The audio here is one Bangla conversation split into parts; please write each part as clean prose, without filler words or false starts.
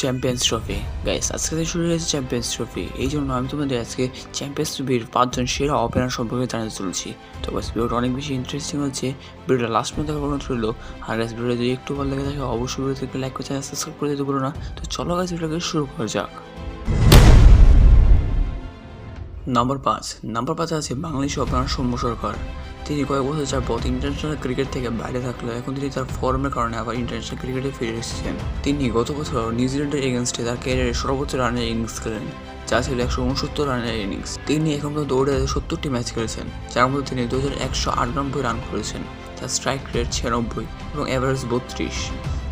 চ্যাম্পিয়ন্স ট্রফি গাইস আজকে থেকে শুরু হয়েছে চ্যাম্পিয়ন্স ট্রফি। এই জন্য আমি তোমাদের আজকে চ্যাম্পিয়ন্স ট্রফির 5জন সেরা ওপেনার সম্পর্কে জানাতে চলছি। তো গাইস ভিডিওটা অনেক বেশি ইন্টারেস্টিং হচ্ছে, ভিডিওটা লাস্ট পর্যন্ত দেখার অনুরোধ রইল। আর গাইস ভিডিওটা যদি একটু ভালো লেগে থাকে অবশ্যই ভিডিওতে লাইক করে চ্যানেল সাবস্ক্রাইব করে দিতে ভুলো না। তো চলো গাইস ভিডিওটাকে শুরু করা যাক। নাম্বার 5 আছে বাংলাদেশি ওপেনার সৌম্য সরকার। তিনি কয়েক বছর যাবত ইন্টারন্যাশনাল ক্রিকেট থেকে বাইরে থাকলেও এখন তিনি তার ফর্মের কারণে আবার ইন্টারন্যাশনাল ক্রিকেটে ফিরে এসেছেন। তিনি গত বছর নিউজিল্যান্ডের এগেনস্টে তার ক্যারিয়ারের সর্বোচ্চ রানের ইনিংস খেলেন, যা ছিল 169 রানের ইনিংস। তিনি এখন পর্যন্ত ওডিআইতে 70টি ম্যাচ খেলেছেন, যার মধ্যে তিনি 2198 রান করেছেন। তার স্ট্রাইক রেট 96 এবং অ্যাভারেজ 32।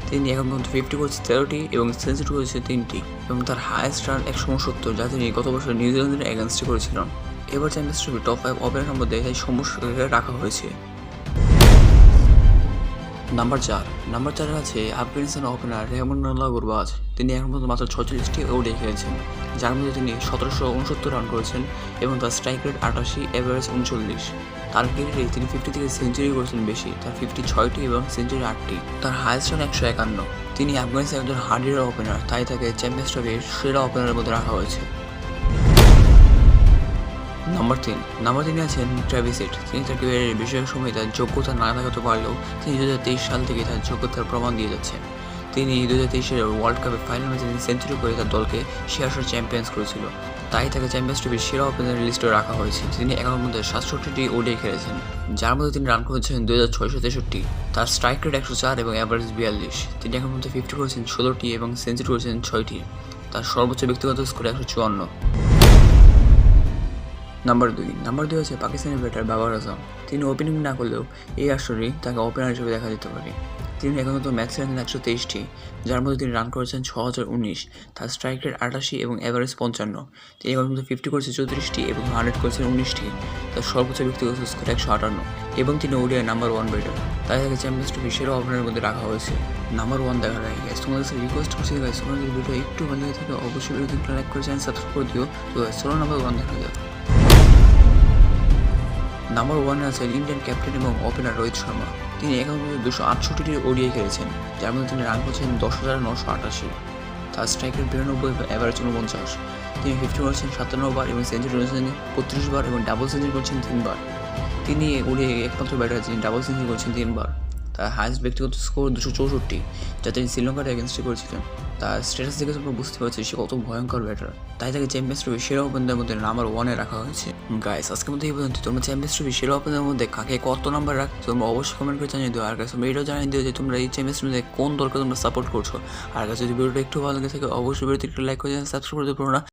তিনি এখন পর্যন্ত 50 করেছে 13টি এবং সেঞ্চুরি করেছে 3টি এবং তার হায়েস্ট রান 169, যা তিনি গত বছর নিউজিল্যান্ডের এগেনস্টে করেছিলেন। এবার চ্যাম্পিয়ন্স ট্রফি টপ 5 ওপেনারের মধ্যে তাই সৌম্য সরকারকে রাখা হয়েছে। নাম্বার 4 আছে আফগানিস্তান ওপেনার রেহমানুল্লাহ গুরবাজ। তিনি এখন পর্যন্ত মাত্র 46টি ওডিআই খেলেছেন, যার মধ্যে তিনি 1769 রান করেছেন এবং তার স্ট্রাইক রেট 88, অ্যাভারেজ 39। তার ক্যারিয়ারে তিনি 50 থেকে সেঞ্চুরি করেছেন বেশি, তার 56টি এবং সেঞ্চুরি 8টি। তার হায়েস্ট রান 151। তিনি আফগানিস্তানের একজন হার্ডের ওপেনার, তাই তাকে চ্যাম্পিয়ন্স ট্রফির সেরা ওপেনারের মধ্যে রাখা হয়েছে। নাম্বার 3 আছেন ট্র্যাভিস হেড। তিনি তার ক্যারিয়ারের বেশিরভাগ সময় তার যোগ্যতা না দেখাতে পারলেও তিনি 2023 সাল থেকে তার যোগ্যতার প্রমাণ দিয়ে যাচ্ছেন। তিনি 2023 ওয়ার্ল্ড কাপের ফাইনাল ম্যাচে তিনি সেঞ্চুরি করে তার দলকে শেয়ার চ্যাম্পিয়ন্স করেছিল, তাই তাকে চ্যাম্পিয়ন্স ট্রফির সেরা ওপেনারের লিস্টে রাখা হয়েছে। তিনি এখন মধ্যে 67টি ওডিআই খেলেছেন, যার মধ্যে তিনি রান করেছেন 2663। তার স্ট্রাইক রেট 104 এবং অ্যাভারেজ 42। তিনি এখন মধ্যে 50 করেছেন 16টি এবং সেঞ্চুরি করেছেন 6টি। তার সর্বোচ্চ ব্যক্তিগত স্কোর 154। নাম্বার 2 আছে পাকিস্তানি ব্যাটার বাবর আজম। তিনি ওপেনিং না করলেও এই আসরেই তাকে ওপেনার হিসেবে দেখা যেতে পারে। তিনি এখন তো ম্যাচ খেলেছেন 123টি, যার মধ্যে তিনি রান করেছেন 6019। তার স্ট্রাইক রেট 88 এবং অ্যাভারেজ 55। তিনি এখন পর্যন্ত 50 করেছেন 34টি এবং 100 করেছেন 19টি। তার সর্বোচ্চ ব্যক্তিগত স্কোর 158 এবং তিনি ওডিআই নাম্বার 1 ব্যাটার, তাই তাকে চ্যাম্পিয়ন্স ট্রফির সেরা ওপেনারের মধ্যে রাখা হয়েছে। নাম্বার 1 দেখার আগে তোমাদের কাছে রিকোয়েস্ট করছি গাইস, তোমরা যদি ভিডিও একটু ভালো লেগে থাকে অবশ্যই ভিডিওতে লাইক করে চ্যানেল সাবস্ক্রাইব করে দিও। তো চলো নাম্বার 1 দেখা যাক। নাম্বার 1 আছেন ইন্ডিয়ান ক্যাপ্টেন এবং ওপেনার রোহিত শর্মা। তিনি এখন পর্যন্ত 268টি ওডিআই খেলেছেন, যার মধ্যে তিনি রান করেছেন 10,988। তার স্ট্রাইক রেট 92 এবং অ্যাভারেজ 49। তিনি 50 করেছেন 57 বার এবং সেঞ্চুরি করেছেন 32 বার এবং ডাবল সেঞ্চুরি করেছেন 3 বার। তিনি ওডিআই একমাত্র ব্যাটার যিনি ডাবল সেঞ্চুরি করেছেন 3 বার। তার হাইয়েস্ট ব্যক্তিগত স্কোর 264, যা তিনি শ্রীলঙ্কার এগেনস্টে করেছিলেন। তার স্ট্যাটাস দেখে তোমরা বুঝতে পারছি সে কত ভয়ঙ্কর ব্যাটার, তাই তাকে চ্যাম্পিয়ন্স ট্রফির সেরা ওপেনারের মধ্যে নাম্বার 1-এ রাখা হয়েছে। গাইস আজকের মধ্যে এই পর্যন্ত। তোমরা চ্যাম্পিয়ন্স ট্রফির সেরা ওপেনারের মধ্যে কাকে কত নাম্বার রাখছো তোমরা অবশ্যই কমেন্ট করে জানিয়ে দিও। আর গাইস তোমরা এটাও জানিয়ে দিও যে তোমরা এই চ্যাম্পিয়ন্স ট্রফিতে কোন দলকে তোমরা সাপোর্ট করছো। আর গাইস যদি ভিডিওটা একটু ভালো লেগে থাকে অবশ্যই ভিডিওতে একটু লাইক করে সাবস্ক্রাইব করে দিও না।